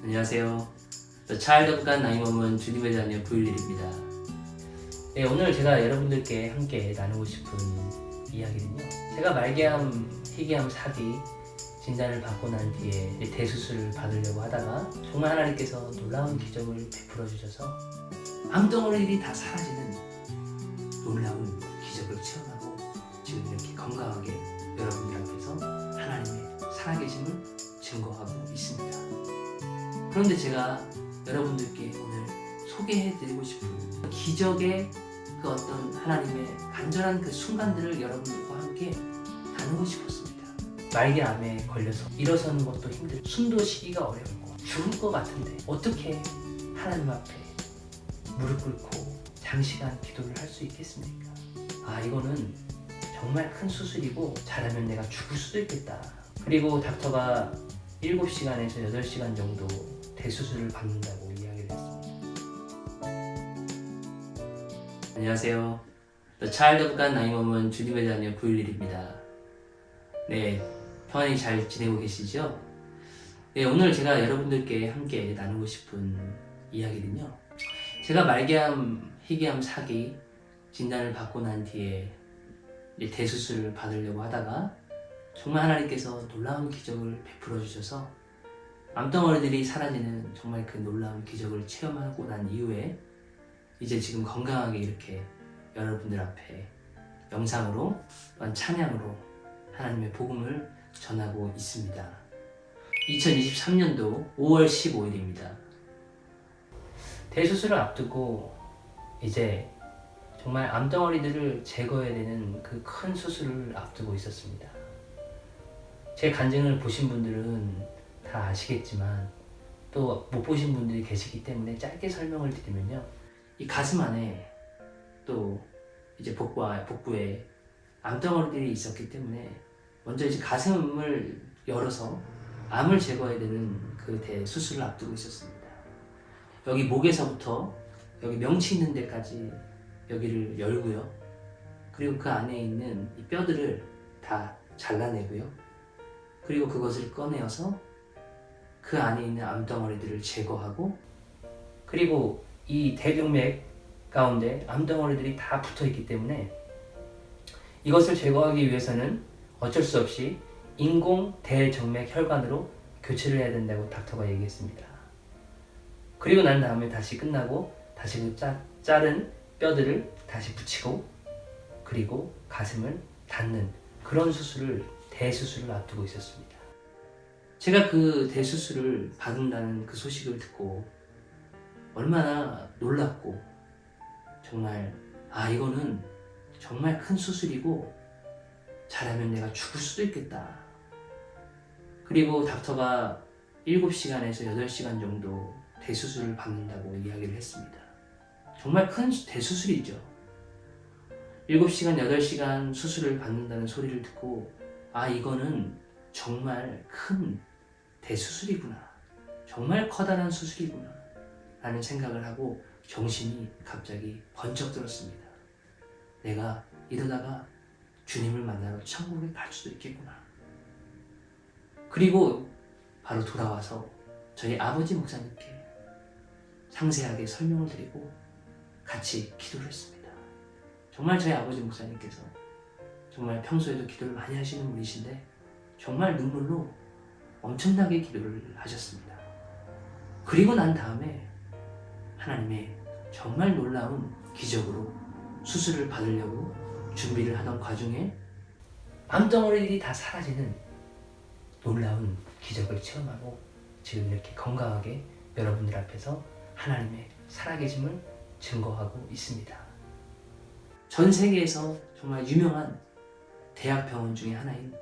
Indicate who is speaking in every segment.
Speaker 1: 안녕하세요. The Child of God 나이 먹은 주님의 자녀 부일일입니다. 네, 오늘 제가 여러분들께 함께 나누고 싶은 이야기는요. 제가 말기암, 희귀암, 사기 진단을 받고 난 뒤에 대수술을 받으려고 하다가 정말 하나님께서 놀라운 기적을 베풀어 주셔서 암덩어리들이 다 사라지는 놀라운 기적을 체험하고 지금 이렇게 건강하게 여러분들 앞에서 하나님의 살아계심을 증거하고 있습니다. 그런데 제가 여러분들께 오늘 소개해드리고 싶은 기적의 그 어떤 하나님의 간절한 그 순간들을 여러분들과 함께 나누고 싶었습니다. 말기암에 걸려서 일어서는 것도 힘들고 숨도 쉬기가 어렵고 죽을 것 같은데 어떻게 하나님 앞에 무릎 꿇고 장시간 기도를 할 수 있겠습니까? 이거는 정말 큰 수술이고 잘하면 내가 죽을 수도 있겠다. 그리고 닥터가 7시간에서 8시간 정도 대수술을 받는다고 이야기를 했습니다. 안녕하세요. The Child of God 나이 먹은 주님의 자녀 부일일입니다. 네, 평안히 잘 지내고 계시죠? 네, 오늘 제가 여러분들께 함께 나누고 싶은 이야기는요. 제가 말기암, 희귀암, 사기 진단을 받고 난 뒤에 대수술을 받으려고 하다가 정말 하나님께서 놀라운 기적을 베풀어 주셔서 암덩어리들이 사라지는 정말 그 놀라운 기적을 체험하고 난 이후에 이제 지금 건강하게 이렇게 여러분들 앞에 영상으로 또한 찬양으로 하나님의 복음을 전하고 있습니다. 2023년도 5월 15일입니다. 대수술을 앞두고 이제 정말 암덩어리들을 제거해야 되는 그 큰 수술을 앞두고 있었습니다. 제 간증을 보신 분들은 다 아시겠지만 또 못 보신 분들이 계시기 때문에 짧게 설명을 드리면요. 이 가슴 안에 또 이제 복부에 암덩어리들이 있었기 때문에 먼저 이제 가슴을 열어서 암을 제거해야 되는 그 대수술을 앞두고 있었습니다. 여기 목에서부터 여기 명치 있는 데까지 여기를 열고요. 그리고 그 안에 있는 이 뼈들을 다 잘라내고요. 그리고 그것을 꺼내어서 그 안에 있는 암덩어리들을 제거하고 그리고 이 대동맥 가운데 암덩어리들이 다 붙어있기 때문에 이것을 제거하기 위해서는 어쩔 수 없이 인공 대정맥 혈관으로 교체를 해야 된다고 닥터가 얘기했습니다. 그리고 난 다음에 다시 끝나고 다시 그 자른 뼈들을 다시 붙이고 그리고 가슴을 닫는 그런 수술을 대수술을 앞두고 있었습니다. 제가 그 대수술을 받는다는 그 소식을 듣고 얼마나 놀랐고 정말 이거는 정말 큰 수술이고 잘하면 내가 죽을 수도 있겠다. 그리고 닥터가 7시간에서 8시간 정도 대수술을 받는다고 이야기를 했습니다. 정말 큰 대수술이죠. 7시간, 8시간 수술을 받는다는 소리를 듣고 이거는 정말 큰 대수술이구나. 정말 커다란 수술이구나. 라는 생각을 하고 정신이 갑자기 번쩍 들었습니다. 내가 이러다가 주님을 만나러 천국에 갈 수도 있겠구나. 그리고 바로 돌아와서 저희 아버지 목사님께 상세하게 설명을 드리고 같이 기도를 했습니다. 정말 저희 아버지 목사님께서 정말 평소에도 기도를 많이 하시는 분이신데 정말 눈물로 엄청나게 기도를 하셨습니다. 그리고 난 다음에 하나님의 정말 놀라운 기적으로 수술을 받으려고 준비를 하던 과정에 암덩어리들이 다 사라지는 놀라운 기적을 체험하고 지금 이렇게 건강하게 여러분들 앞에서 하나님의 살아계심을 증거하고 있습니다. 전 세계에서 정말 유명한 대학병원 중에 하나인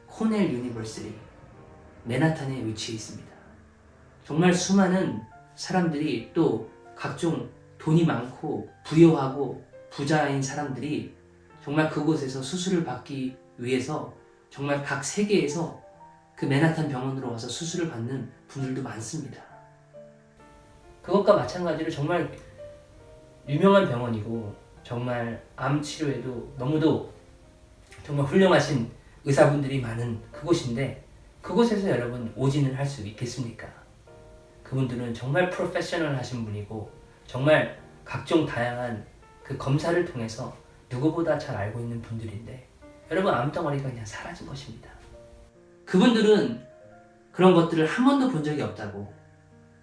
Speaker 1: 코넬 유니버시티 맨하탄에 위치해 있습니다. 정말 수많은 사람들이 또 각종 돈이 많고 부유하고 부자인 사람들이 정말 그곳에서 수술을 받기 위해서 정말 각 세계에서 그 맨하탄 병원으로 와서 수술을 받는 분들도 많습니다. 그것과 마찬가지로 정말 유명한 병원이고 정말 암 치료에도 너무도 정말 훌륭하신 의사분들이 많은 그곳인데 그곳에서 여러분 오진을 할 수 있겠습니까? 그분들은 정말 프로페셔널 하신 분이고 정말 각종 다양한 그 검사를 통해서 누구보다 잘 알고 있는 분들인데 여러분 암덩어리가 그냥 사라진 것입니다. 그분들은 그런 것들을 한 번도 본 적이 없다고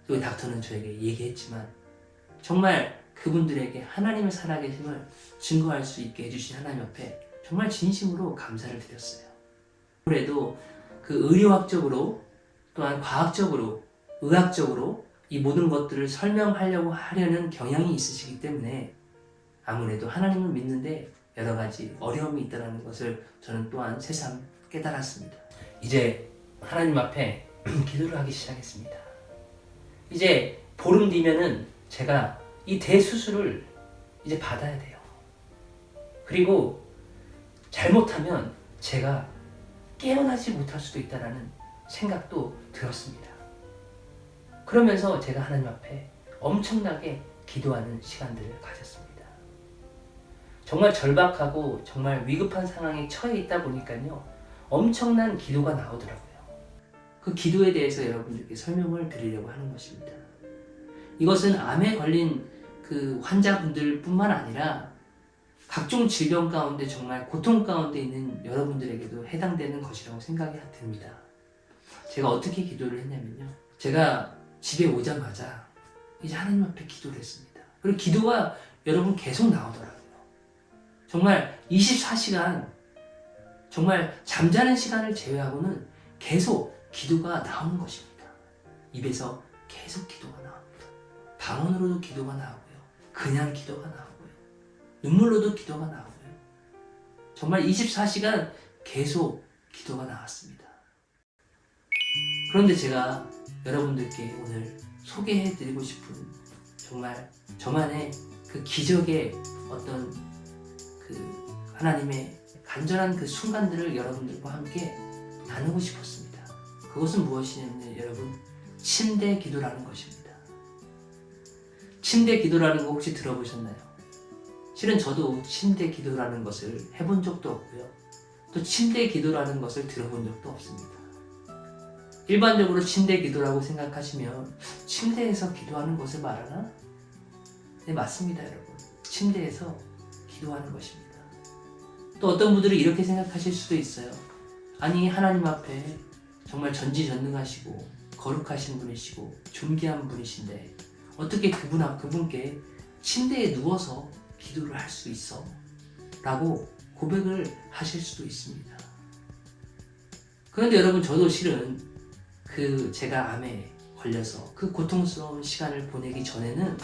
Speaker 1: 그 닥터는 저에게 얘기했지만 정말 그분들에게 하나님의 살아계심을 증거할 수 있게 해주신 하나님 앞에 정말 진심으로 감사를 드렸어요. 그래도 그 의료학적으로 또한 과학적으로 의학적으로 이 모든 것들을 설명하려고 하려는 경향이 있으시기 때문에 아무래도 하나님을 믿는데 여러 가지 어려움이 있다는 것을 저는 또한 새삼 깨달았습니다. 이제 하나님 앞에 기도를 하기 시작했습니다. 이제 보름 뒤면은 제가 이 대수술을 이제 받아야 돼요. 그리고 잘못하면 제가 깨어나지 못할 수도 있다는 생각도 들었습니다. 그러면서 제가 하나님 앞에 엄청나게 기도하는 시간들을 가졌습니다. 정말 절박하고 정말 위급한 상황에 처해 있다 보니까요. 엄청난 기도가 나오더라고요. 그 기도에 대해서 여러분들께 설명을 드리려고 하는 것입니다. 이것은 암에 걸린 그 환자분들 뿐만 아니라 각종 질병 가운데 정말 고통 가운데 있는 여러분들에게도 해당되는 것이라고 생각이 듭니다. 제가 어떻게 기도를 했냐면요. 제가 집에 오자마자 이제 하나님 앞에 기도를 했습니다. 그리고 기도가 여러분 계속 나오더라고요. 정말 24시간 정말 잠자는 시간을 제외하고는 계속 기도가 나오는 것입니다. 입에서 계속 기도가 나옵니다. 방언으로도 기도가 나오고요. 그냥 기도가 나오고요. 눈물로도 기도가 나오고요. 정말 24시간 계속 기도가 나왔습니다. 그런데 제가 여러분들께 오늘 소개해드리고 싶은 정말 저만의 그 기적의 어떤 그 하나님의 간절한 그 순간들을 여러분들과 함께 나누고 싶었습니다. 그것은 무엇이냐면 여러분 침대 기도라는 것입니다. 침대 기도라는 거 혹시 들어보셨나요? 실은 저도 침대 기도라는 것을 해본 적도 없고요. 또 침대 기도라는 것을 들어본 적도 없습니다. 일반적으로 침대 기도라고 생각하시면 침대에서 기도하는 것을 말하나? 네, 맞습니다, 여러분. 침대에서 기도하는 것입니다. 또 어떤 분들은 이렇게 생각하실 수도 있어요. 아니, 하나님 앞에 정말 전지전능하시고 거룩하신 분이시고 존귀한 분이신데 어떻게 그분께 침대에 누워서 기도를 할 수 있어? 라고 고백을 하실 수도 있습니다. 그런데 여러분 저도 실은 제가 암에 걸려서 그 고통스러운 시간을 보내기 전에는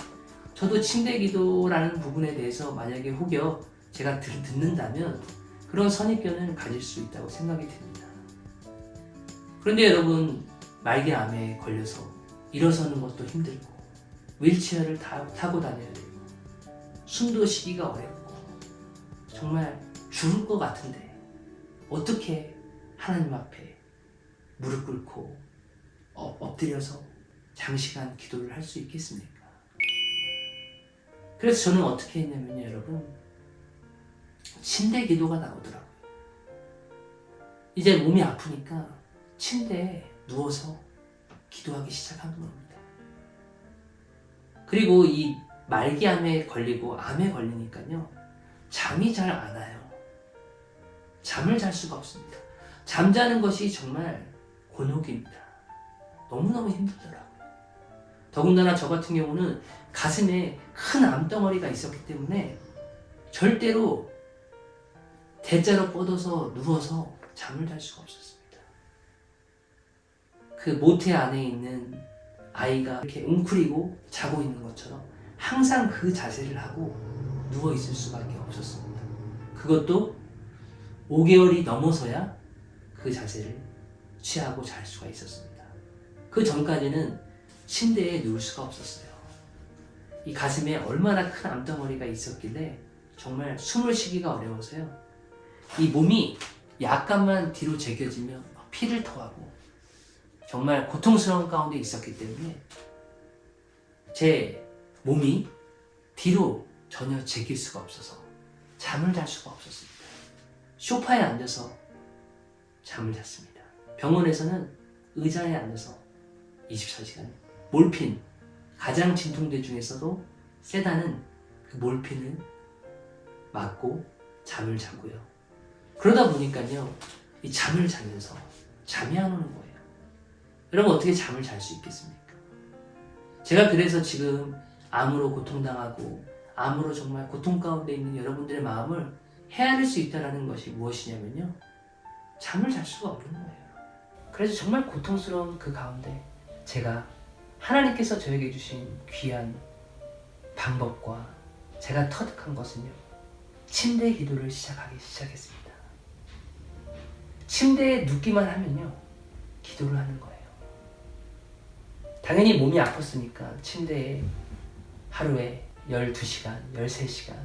Speaker 1: 저도 침대 기도라는 부분에 대해서 만약에 혹여 제가 듣는다면 그런 선입견을 가질 수 있다고 생각이 듭니다. 그런데 여러분 말기암에 걸려서 일어서는 것도 힘들고 휠체어를 타고 다녀야 되고 숨도 쉬기가 어렵고 정말 죽을 것 같은데 어떻게 하나님 앞에 무릎 꿇고 엎드려서 장시간 기도를 할 수 있겠습니까? 그래서 저는 어떻게 했냐면요, 여러분 침대 기도가 나오더라고요. 이제 몸이 아프니까 침대에 누워서 기도하기 시작한 겁니다. 그리고 이 말기암에 걸리고 암에 걸리니까요 잠이 잘 안 와요. 잠을 잘 수가 없습니다. 잠자는 것이 정말 곤혹입니다. 너무너무 힘들더라고요. 더군다나 저 같은 경우는 가슴에 큰 암덩어리가 있었기 때문에 절대로 대자로 뻗어서 누워서 잠을 잘 수가 없었습니다. 그 모태 안에 있는 아이가 이렇게 웅크리고 자고 있는 것처럼 항상 그 자세를 하고 누워 있을 수밖에 없었습니다. 그것도 5개월이 넘어서야 그 자세를 취하고 잘 수가 있었습니다. 그 전까지는 침대에 누울 수가 없었어요. 이 가슴에 얼마나 큰 암덩어리가 있었길래 정말 숨을 쉬기가 어려워서요. 이 몸이 약간만 뒤로 제껴지면 피를 토하고 정말 고통스러운 가운데 있었기 때문에 제 몸이 뒤로 전혀 제낄 수가 없어서 잠을 잘 수가 없었습니다. 소파에 앉아서 잠을 잤습니다. 병원에서는 의자에 앉아서 24시간 몰핀, 가장 진통제 중에서도 세다는 그 몰핀을 맞고 잠을 자고요. 그러다 보니까요, 이 잠을 자면서 잠이 안 오는 거예요. 여러분 어떻게 잠을 잘 수 있겠습니까? 제가 그래서 지금 암으로 고통당하고 암으로 정말 고통 가운데 있는 여러분들의 마음을 헤아릴 수 있다는 것이 무엇이냐면요, 잠을 잘 수가 없는 거예요. 그래서 정말 고통스러운 그 가운데 제가 하나님께서 저에게 주신 귀한 방법과 제가 터득한 것은요, 침대 기도를 시작했습니다. 침대에 눕기만 하면요, 기도를 하는 거예요. 당연히 몸이 아팠으니까 침대에 하루에 12시간, 13시간,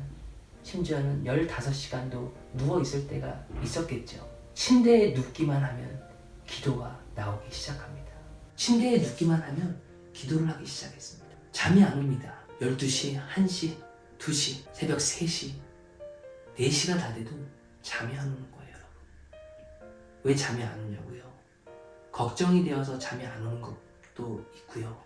Speaker 1: 심지어는 15시간도 누워있을 때가 있었겠죠. 침대에 눕기만 하면 기도가 나오기 시작합니다. 침대에 눕기만 하면 기도를 하기 시작했습니다. 잠이 안 옵니다. 12시, 1시, 2시, 새벽 3시, 4시가 다 돼도 잠이 안 오는 거예요, 여러분. 왜 잠이 안 오냐고요? 걱정이 되어서 잠이 안 오는 것도 있고요.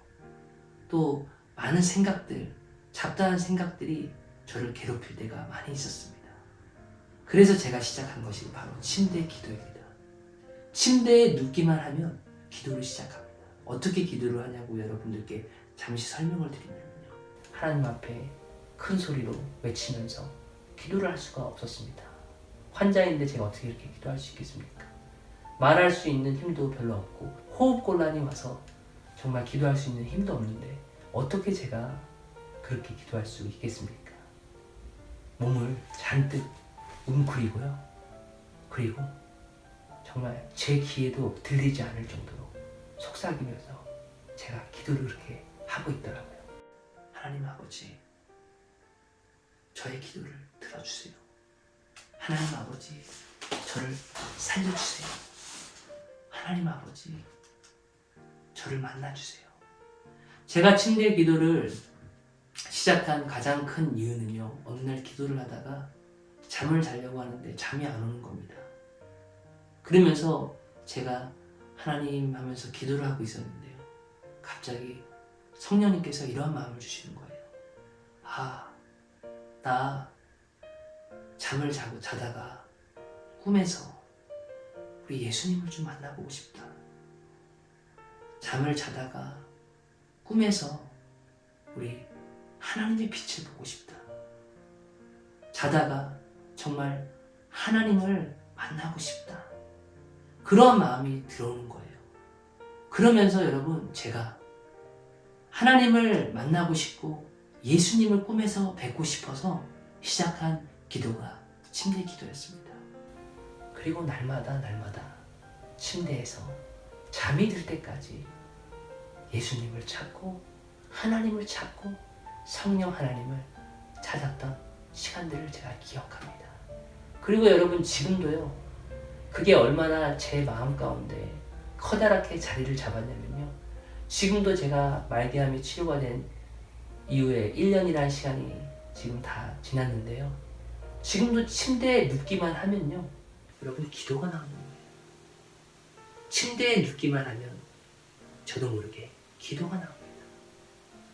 Speaker 1: 또 많은 생각들, 잡다한 생각들이 저를 괴롭힐 때가 많이 있었습니다. 그래서 제가 시작한 것이 바로 침대 기도입니다. 침대에 눕기만 하면 기도를 시작합니다. 어떻게 기도를 하냐고 여러분들께 잠시 설명을 드리면요, 하나님 앞에 큰 소리로 외치면서 기도를 할 수가 없었습니다. 환자인데 제가 어떻게 이렇게 기도할 수 있겠습니까? 말할 수 있는 힘도 별로 없고 호흡곤란이 와서 정말 기도할 수 있는 힘도 없는데 어떻게 제가 그렇게 기도할 수 있겠습니까? 몸을 잔뜩 웅크리고요. 그리고 정말 제 귀에도 들리지 않을 정도로 속삭이면서 제가 기도를 그렇게 하고 있더라고요. 하나님 아버지, 저의 기도를 들어주세요. 하나님 아버지, 저를 살려주세요. 하나님 아버지, 저를 만나주세요. 제가 침대 기도를 시작한 가장 큰 이유는요, 어느 날 기도를 하다가 잠을 자려고 하는데 잠이 안 오는 겁니다. 그러면서 제가 하나님 하면서 기도를 하고 있었는데요, 갑자기 성령님께서 이런 마음을 주시는 거예요. 나 잠을 자다가 꿈에서 우리 예수님을 좀 만나보고 싶다. 잠을 자다가 꿈에서 우리 하나님의 빛을 보고 싶다. 자다가 정말 하나님을 만나고 싶다. 그런 마음이 들어오는 거예요. 그러면서 여러분, 제가 하나님을 만나고 싶고 예수님을 꿈에서 뵙고 싶어서 시작한 기도가 침대 기도였습니다. 그리고 날마다 침대에서 잠이 들 때까지 예수님을 찾고 하나님을 찾고 성령 하나님을 찾았던 시간들을 제가 기억합니다. 그리고 여러분, 지금도요, 그게 얼마나 제 마음 가운데 커다랗게 자리를 잡았냐면요, 지금도 제가 말기암이 치료가 된 이후에 1년이라는 시간이 지금 다 지났는데요, 지금도 침대에 눕기만 하면요, 여러분, 기도가 나오는 거예요. 침대에 눕기만 하면 저도 모르게 기도가 나옵니다.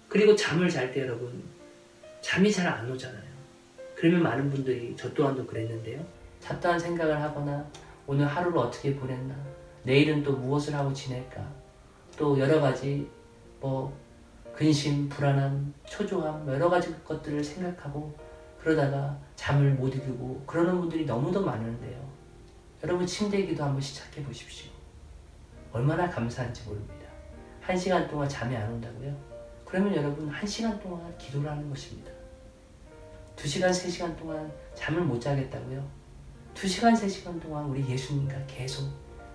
Speaker 1: 그리고 잠을 잘 때 여러분, 잠이 잘 안 오잖아요. 그러면 많은 분들이, 저 또한도 그랬는데요, 잡다한 생각을 하거나 오늘 하루를 어떻게 보냈나, 내일은 또 무엇을 하고 지낼까, 또 여러 가지 근심, 불안함, 초조함, 여러 가지 것들을 생각하고 그러다가 잠을 못 이루고 그러는 분들이 너무도 많은데요, 여러분, 침대 기도 한번 시작해 보십시오. 얼마나 감사한지 모릅니다. 1시간 동안 잠이 안 온다고요? 그러면 여러분, 1시간 동안 기도를 하는 것입니다. 2시간, 3시간 동안 잠을 못 자겠다고요? 2시간, 3시간 동안 우리 예수님과 계속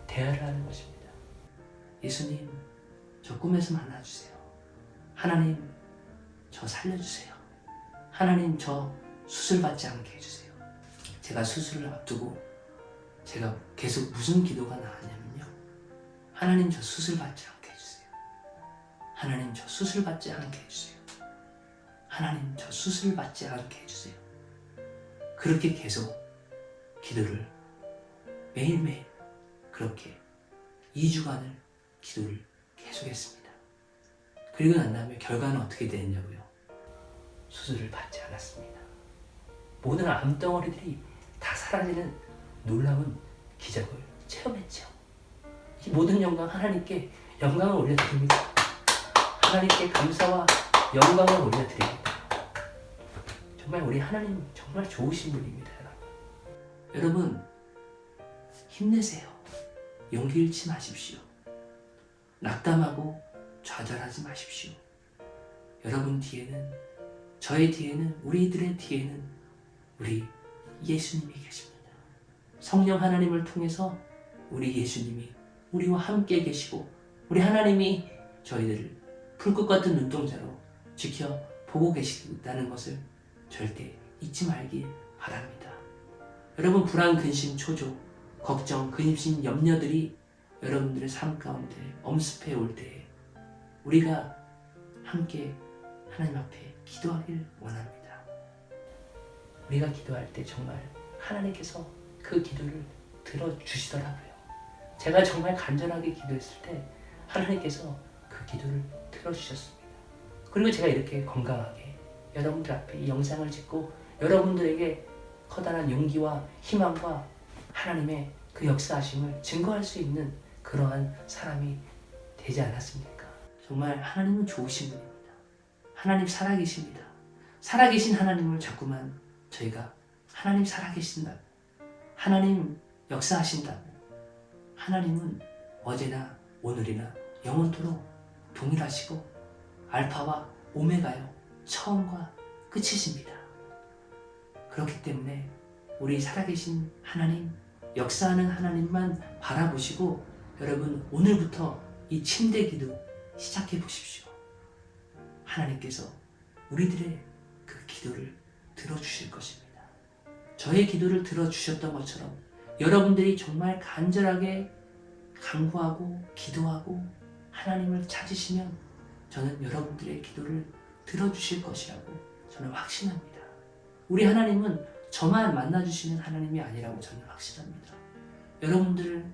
Speaker 1: 대화를 하는 것입니다. 예수님, 저 꿈에서 만나주세요. 하나님, 저 살려주세요. 하나님, 저 수술받지 않게 해주세요. 제가 수술을 앞두고 제가 계속 무슨 기도가 나왔냐면요, 하나님, 저 수술받지 않게 해주세요. 하나님, 저 수술받지 않게 해주세요. 하나님, 저 수술받지 않게 해주세요. 그렇게 계속 기도를 매일매일 그렇게 2주간을 기도를 계속했습니다. 그리고 난 다음에 결과는 어떻게 됐냐고요. 수술을 받지 않았습니다. 모든 암덩어리들이 다 사라지는 놀라운 기적을 체험했죠. 이 모든 영광 하나님께 영광을 올려드립니다. 하나님께 감사와 영광을 올려드립니다. 정말 우리 하나님 정말 좋으신 분입니다. 여러분 힘내세요. 용기 잃지 마십시오. 낙담하고 좌절하지 마십시오. 여러분 뒤에는, 저의 뒤에는, 우리들의 뒤에는 우리 예수님이 계십니다. 성령 하나님을 통해서 우리 예수님이 우리와 함께 계시고 우리 하나님이 저희들을 불꽃 같은 눈동자로 지켜보고 계시다는 것을 절대 잊지 말길 바랍니다. 여러분 불안, 근심, 초조, 걱정, 근심, 염려들이 여러분들의 삶 가운데 엄습해 올 때에 우리가 함께 하나님 앞에 기도하길 원합니다. 우리가 기도할 때 정말 하나님께서 그 기도를 들어주시더라고요. 제가 정말 간절하게 기도했을 때 하나님께서 그 기도를 들어주셨습니다. 그리고 제가 이렇게 건강하게 여러분들 앞에 이 영상을 찍고 여러분들에게 커다란 용기와 희망과 하나님의 그 역사하심을 증거할 수 있는 그러한 사람이 되지 않았습니까? 정말 하나님은 좋으신 분입니다. 하나님 살아계십니다. 살아계신 하나님을 자꾸만 저희가 하나님 살아계신다고, 하나님 역사하신다고, 하나님은 어제나 오늘이나 영원토록 동일하시고 알파와 오메가요, 처음과 끝이십니다. 그렇기 때문에 우리 살아계신 하나님, 역사하는 하나님만 바라보시고 여러분 오늘부터 이 침대 기도 시작해 보십시오. 하나님께서 우리들의 그 기도를 들어주실 것입니다. 저의 기도를 들어주셨던 것처럼 여러분들이 정말 간절하게 간구하고 기도하고 하나님을 찾으시면 저는 여러분들의 기도를 들어주실 것이라고 저는 확신합니다. 우리 하나님은 저만 만나주시는 하나님이 아니라고 저는 확신합니다. 여러분들의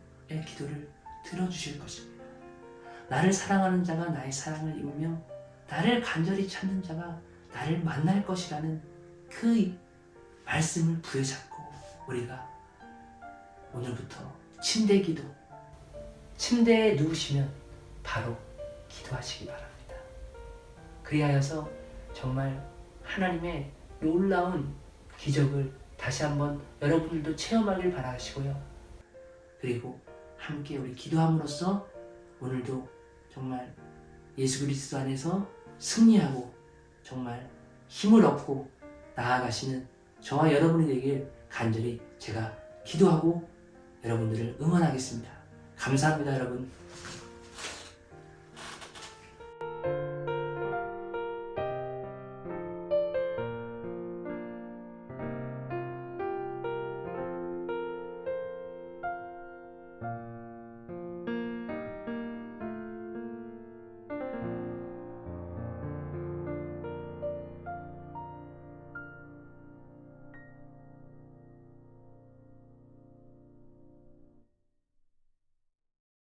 Speaker 1: 기도를 들어주실 것입니다. 나를 사랑하는 자가 나의 사랑을 입으며 나를 간절히 찾는 자가 나를 만날 것이라는 그 말씀을 부여잡고 우리가 오늘부터 침대 기도, 침대에 누우시면 바로 기도하시기 바랍니다. 그리하여서 정말 하나님의 놀라운 기적을 다시 한번 여러분들도 체험하길 바라시고요. 그리고 함께 우리 기도함으로써 오늘도 정말 예수 그리스도 안에서 승리하고 정말 힘을 얻고 나아가시는 저와 여러분이 되길 간절히 제가 기도하고 여러분들을 응원하겠습니다. 감사합니다, 여러분.